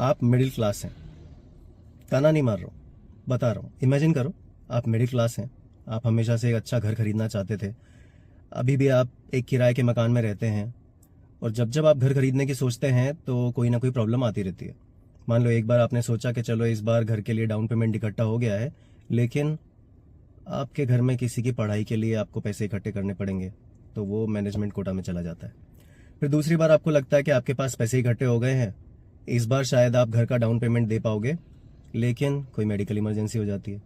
आप middle class हैं, ताना नहीं मार रहा हूँ, बता रहा हूँ। इमेजिन करो आप मिडिल क्लास हैं, आप हमेशा से एक अच्छा घर खरीदना चाहते थे, अभी भी आप एक किराए के मकान में रहते हैं, और जब जब आप घर खरीदने की सोचते हैं तो कोई ना कोई प्रॉब्लम आती रहती है। मान लो एक बार आपने सोचा कि चलो इस बार घर के लिए डाउन पेमेंट इकट्ठा हो गया है, लेकिन आपके घर में किसी की पढ़ाई के लिए आपको पैसे इकट्ठे करने पड़ेंगे, तो वो मैनेजमेंट कोटा में चला जाता है। फिर दूसरी बार आपको लगता है कि आपके पास पैसे इकट्ठे हो गए हैं, इस बार शायद आप घर का डाउन पेमेंट दे पाओगे, लेकिन कोई मेडिकल इमरजेंसी हो जाती है।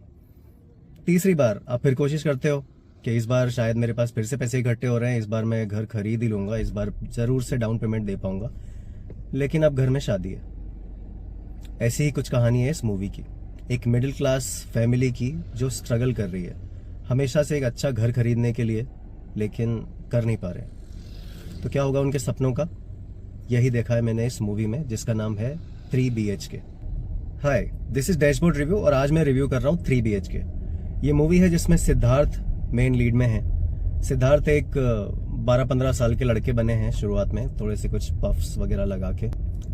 तीसरी बार आप फिर कोशिश करते हो कि इस बार शायद मेरे पास फिर से पैसे इकट्ठे हो रहे हैं, इस बार मैं घर खरीद ही लूँगा, इस बार ज़रूर से डाउन पेमेंट दे पाऊँगा, लेकिन अब घर में शादी है। ऐसी ही कुछ कहानी है इस मूवी की, एक मिडिल क्लास फैमिली की जो स्ट्रगल कर रही है हमेशा से एक अच्छा घर खरीदने के लिए, लेकिन कर नहीं पा रहे। तो क्या होगा उनके सपनों का, यही देखा है मैंने इस मूवी में, जिसका नाम है 3 BHK। Hi, this is dashboard review, और आज मैं रिव्यू कर रहा हूँ 3 BHK। ये मूवी है जिसमें सिद्धार्थ मेन लीड में है। सिद्धार्थ एक 12-15 साल के लड़के बने हैं शुरुआत में, थोड़े से कुछ पफ्स वगैरह लगा के।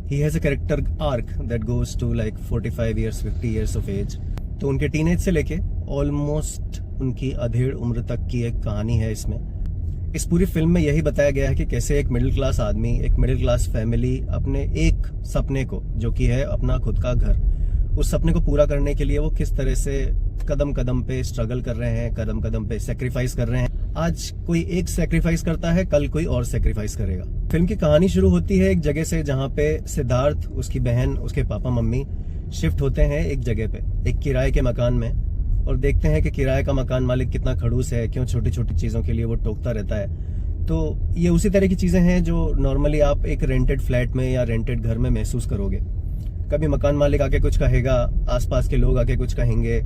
He has a character arc that goes to like 45 years 50 years of age. तो उनके टीनेज से लेके ऑलमोस्ट उनकी अधेड़ उम्र तक की एक कहानी है इसमें। इस पूरी फिल्म में यही बताया गया है कि कैसे एक मिडिल क्लास आदमी, एक मिडिल क्लास फैमिली अपने एक सपने को, जो कि है अपना खुद का घर, उस सपने को पूरा करने के लिए वो किस तरह से कदम कदम पे स्ट्रगल कर रहे हैं, कदम कदम पे सेक्रीफाइस कर रहे हैं। आज कोई एक सेक्रीफाइस करता है, कल कोई और सेक्रीफाइस करेगा। फिल्म की कहानी शुरू होती है एक जगह से जहाँ पे सिद्धार्थ, उसकी बहन, उसके पापा मम्मी शिफ्ट होते हैं एक जगह पे, एक किराए के मकान में, और देखते हैं कि किराए का मकान मालिक कितना खड़ूस है, क्यों छोटी छोटी चीज़ों के लिए वो टोकता रहता है। तो ये उसी तरह की चीज़ें हैं जो नॉर्मली आप एक रेंटेड फ्लैट में या रेंटेड घर में महसूस करोगे। कभी मकान मालिक आके कुछ कहेगा, आसपास के लोग आके कुछ कहेंगे,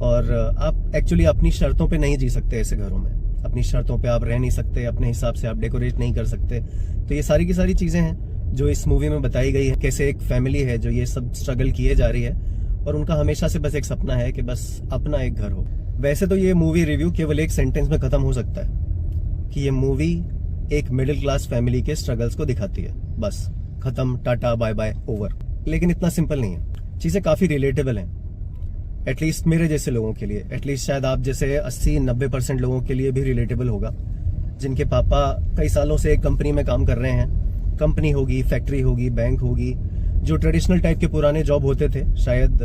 और आप एक्चुअली अपनी शर्तों पे नहीं जी सकते ऐसे घरों में। अपनी शर्तों पे आप रह नहीं सकते, अपने हिसाब से आप डेकोरेट नहीं कर सकते। तो ये सारी की सारी चीज़ें हैं जो इस मूवी में बताई गई है, कैसे एक फैमिली है जो ये सब स्ट्रगल किए जा रही है, और उनका हमेशा से बस एक सपना है कि बस अपना एक घर हो। वैसे तो ये मूवी रिव्यू केवल एक सेंटेंस में खत्म हो सकता है कि ये मूवी एक मिडिल क्लास फैमिली के स्ट्रगल्स को दिखाती है, बस खत्म, टाटा बाय बाय ओवर। लेकिन इतना सिंपल नहीं है, चीज़ें काफ़ी रिलेटेबल हैं, एटलीस्ट मेरे जैसे लोगों के लिए, एटलीस्ट शायद आप जैसे 80-90% लोगों के लिए भी रिलेटेबल होगा, जिनके पापा कई सालों से एक कंपनी में काम कर रहे हैं। कंपनी होगी, फैक्ट्री होगी, बैंक होगी, जो ट्रेडिशनल टाइप के पुराने जॉब होते थे, शायद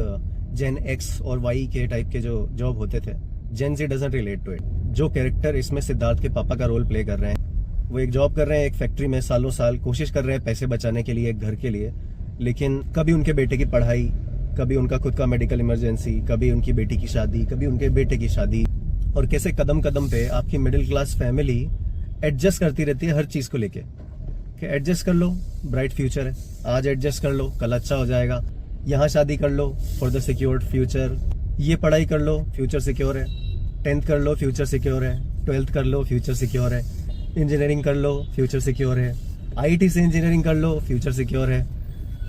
जेन X और Y के टाइप के जो जॉब होते थे। Gen Z doesn't relate to it. जो कैरेक्टर इसमें सिद्धार्थ के पापा का रोल प्ले कर रहे हैं, वो एक जॉब कर रहे हैं एक फैक्ट्री में, सालों साल कोशिश कर रहे हैं पैसे बचाने के लिए एक घर के लिए, लेकिन कभी उनके बेटे की पढ़ाई, कभी उनका खुद का मेडिकल इमरजेंसी, कभी उनकी बेटी की शादी, कभी उनके बेटे की शादी, और कैसे कदम कदम पे आपकी मिडिल क्लास फैमिली एडजस्ट करती रहती है हर चीज़ को लेके, कि एडजस्ट कर लो, ब्राइट फ्यूचर है, आज एडजस्ट कर लो, कल अच्छा हो जाएगा, यहाँ शादी कर लो फॉर द सिक्योर्ड फ्यूचर, ये पढ़ाई कर लो, फ्यूचर सिक्योर है, 10th कर लो, फ्यूचर सिक्योर है, 12th कर लो, फ्यूचर सिक्योर है, इंजीनियरिंग कर लो, फ्यूचर सिक्योर है, IT से इंजीनियरिंग कर लो, फ्यूचर सिक्योर है,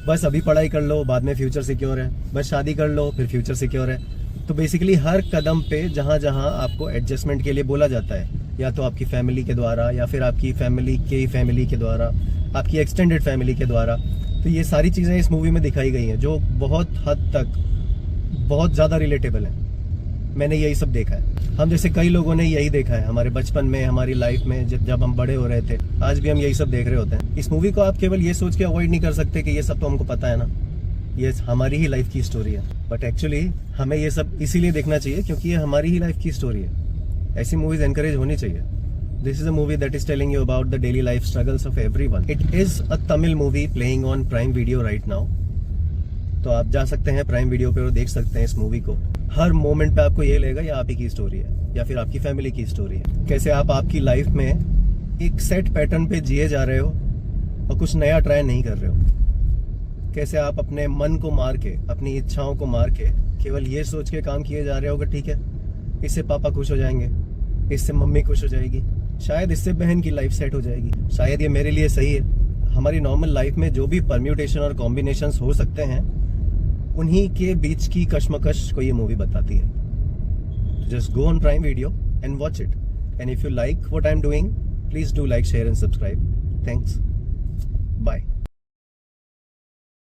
बस अभी पढ़ाई कर लो, बाद में फ्यूचर सिक्योर है, बस शादी कर लो, फिर फ्यूचर सिक्योर है। तो बेसिकली हर कदम पे जहाँ जहाँ आपको एडजस्टमेंट के लिए बोला जाता है, या तो आपकी फैमिली के द्वारा, या फिर आपकी फैमिली के फैमिली के द्वारा, आपकी एक्सटेंडेड फैमिली के द्वारा, तो ये सारी चीज़ें इस मूवी में दिखाई गई हैं जो बहुत हद तक बहुत ज़्यादा रिलेटेबल हैं। मैंने यही सब देखा है, हम जैसे कई लोगों ने यही देखा है हमारे बचपन में, हमारी लाइफ में, जब हम बड़े हो रहे थे, आज भी हम यही सब देख रहे होते हैं। इस मूवी को आप केवल ये सोच के अवॉइड नहीं कर सकते कि ये सब तो हमको पता है ना, ये हमारी ही लाइफ की स्टोरी है, बट एक्चुअली हमें ये सब इसीलिए देखना चाहिए क्योंकि ये हमारी ही लाइफ की स्टोरी है। ऐसी मूवीज एनकरेज होनी चाहिए। This is a movie that is telling you about the daily life struggles of everyone. It is a Tamil movie playing on Prime video right now, तो आप जा सकते हैं प्राइम वीडियो पे और देख सकते हैं इस मूवी को। हर मोमेंट पे आपको ये लगेगा ये आप ही की स्टोरी है या फिर आपकी फैमिली की स्टोरी है, कैसे आप आपकी लाइफ में एक सेट पैटर्न पे जिए जा रहे हो और कुछ नया ट्राई नहीं कर रहे हो, कैसे आप अपने मन को मार के, अपनी इच्छाओं को मार के केवल ये सोच के काम किए जा रहे हो कि ठीक है इससे पापा खुश हो जाएंगे, इससे मम्मी खुश हो जाएगी, शायद इससे बहन की लाइफ सेट हो जाएगी, शायद ये मेरे लिए सही है। हमारी नॉर्मल लाइफ में जो भी परम्यूटेशन और कॉम्बिनेशंस हो सकते हैं, उन्हीं के बीच की कश्मकश को ये मूवी बताती है। Just go on Prime Video and watch it, and if you like what I am doing, please do like, share and subscribe. Thanks, bye.